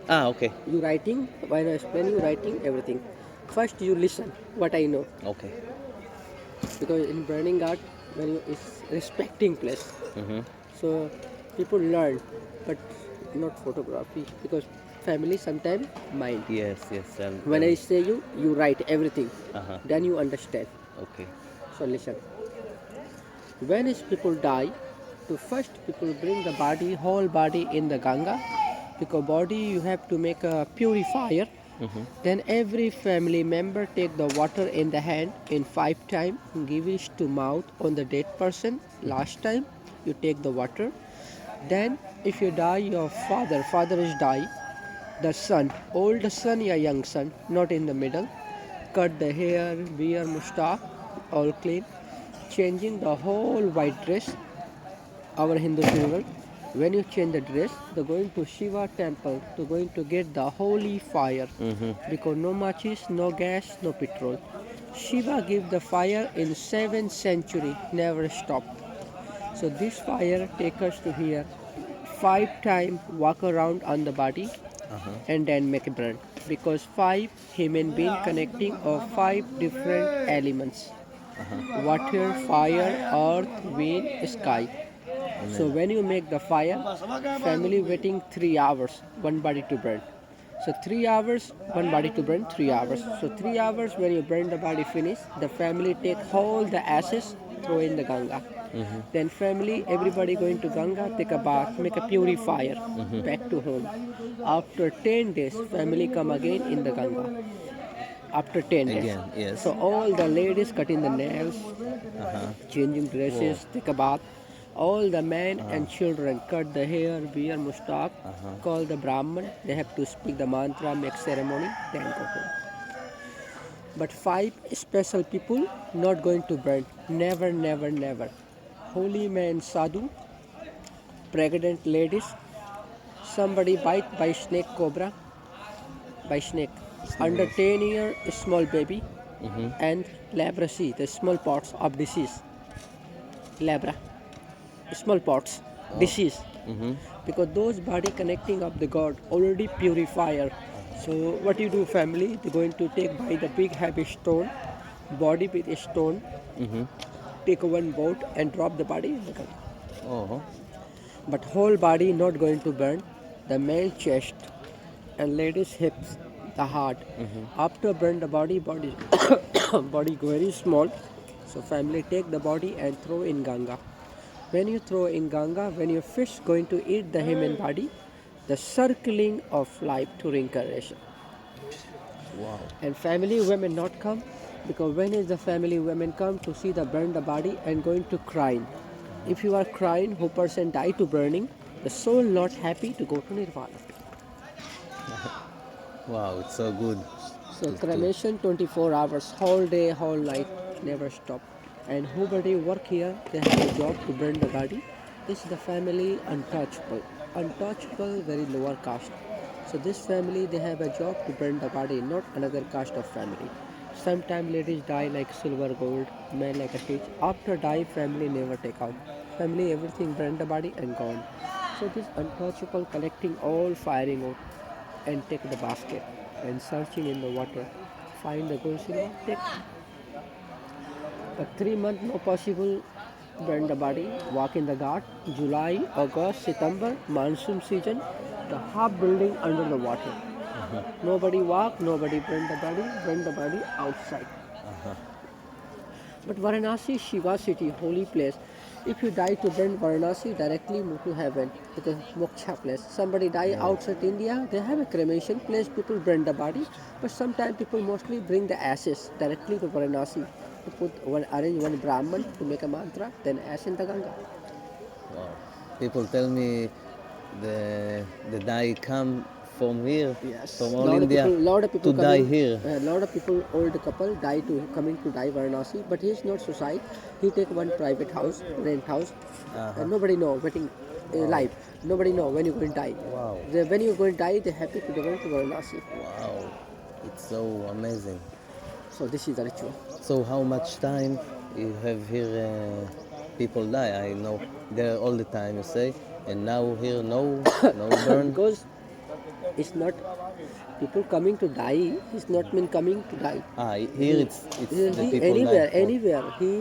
Ah, okay. You writing, when I explain you writing everything. First you listen what I know, Okay. because in burning art, when you is respecting place, Mm-hmm. so people learn, but not photography, because family sometimes mind. Yes, yes. When I say you, you write everything, Uh-huh. then you understand. Okay. So listen. When is people die, to first people bring the body, whole body in the Ganga, because body you have to make a purifier. Mm-hmm. Then every family member take the water in the hand in 5 times, give it to mouth on the dead person. Last time you take the water. Then if you die, your father is die, the son, old son or young son, not in the middle, cut the hair, beard, mustache, all clean, changing the whole white dress, our Hindu funeral. When you change the dress, they're going to Shiva temple, they're going to get the holy fire, Mm-hmm. because no matches, no gas, no petrol. Shiva give the fire in 7th century, never stop. So this fire take us to here, 5 times walk around on the body, Uh-huh. and then make a burn. Because 5 human being connecting of 5 different elements: Uh-huh. water, fire, earth, wind, sky. So Amen. when you make the fire, family waiting 3 hours, one body to burn. So 3 hours, one body to burn, 3 hours. So 3 hours when you burn the body finish, the family take all the ashes, throw in the Ganga. Mm-hmm. Then family, everybody going to Ganga, take a bath, make a purifier, Mm-hmm. back to home. After 10 days, family come again in the Ganga. After 10 days. Again, yes. So all the ladies cutting the nails, Uh-huh. changing Whoa. dresses, take a bath. All the men Uh, and children cut the hair, beard, mustache, uh-huh. call the Brahman. They have to speak the mantra, make ceremony, then go home. But 5 special people not going to burn. Never, never, never. Holy man sadhu, pregnant ladies, somebody bite by snake cobra, by snake. Under Yes. 10 year small baby, Mm-hmm. and leprosy, the small parts of disease. Labra, small parts, Oh. disease. Mm-hmm. Because those body connecting of the God already purifier. So what you do family, they're going to take by the big heavy stone, body with a stone, Mm-hmm. take one boat and drop the body in the Ganga. Oh. But whole body not going to burn, the male chest and ladies hips, the heart. Mm-hmm. After burn the body body very small. So family take the body and throw in Ganga. When you throw in Ganga, when your fish going to eat the human body, the circling of life to reincarnation. Wow. And family women not come, because when is the family women come to see the burn the body and going to crying. If you are crying, who person die to burning, the soul not happy to go to nirvana. Wow, it's so good So to cremation 24 hours, whole day, whole night, never stop. And whoever work here, they have a job to burn the body. This is the family untouchable. Untouchable, very lower caste. So this family, they have a job to burn the body, not another caste of family. Sometimes ladies die like silver, gold, men like a hitch. After die, family never take out. Family, everything burn the body and gone. So this untouchable collecting all firing out and take the basket and searching in the water, find the gold silver, take. But 3 months no possible, burn the body, walk in the ghat, July, August, September, monsoon season, the half building under the water. Nobody walk, nobody burn the body outside. uh-huh. But Varanasi, Shiva city, holy place. If you die to burn Varanasi, directly move to heaven. It is moksha place. Somebody die Oh. outside India, they have a cremation place, people burn the body. But sometimes people mostly bring the ashes directly to Varanasi. To arrange one Brahman to make a mantra, then ash in the Ganga. Wow. People tell me the dye come from here, from Yes, all India, lot of people to die coming, here. lot of people, old couple die to coming to die Varanasi, but he is not suicide. He take one private house, rent house, Uh-huh. and nobody know waiting Wow. life. Nobody know when you going to die. Wow. When you going to die, they happy to go to Varanasi. Wow. It's so amazing. So this is the ritual. So how much time you have here people die? I know there all the time you say, and now here no burn. Because It's not people coming to die. It's not mean coming to die. Here it's the people Anywhere, die. anywhere. He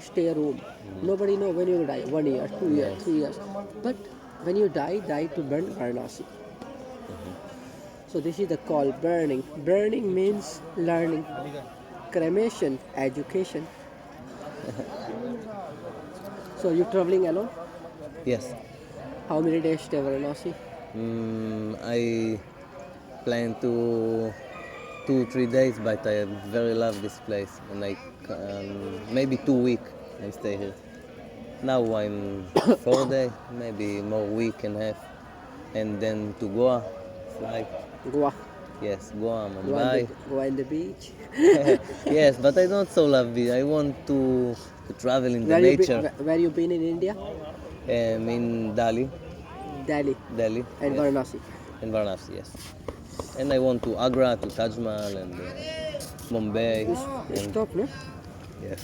stay a room. Nobody know when you die. 1 year, 2 years, Yes. 3 years. But when you die to burn Varanasi. So this is the call, burning. Burning means learning. Cremation, education. So you traveling alone? Yes. How many days stay Varanasi? I plan to 2-3 days, but I very love this place, and maybe 2 weeks I stay here. Now I'm 4 day, maybe more week and a half, and then to Goa, fly. Goa. Yes, Goa, Goa Mumbai. Goa in the beach. Yes, but I don't so love it. I want to travel in the Where you nature. been, where you been in India? In Delhi, Delhi and yes, Varanasi. and Varanasi, yes. And I want to Agra, to Taj Mahal, and Mumbai. You And stop, no? yes.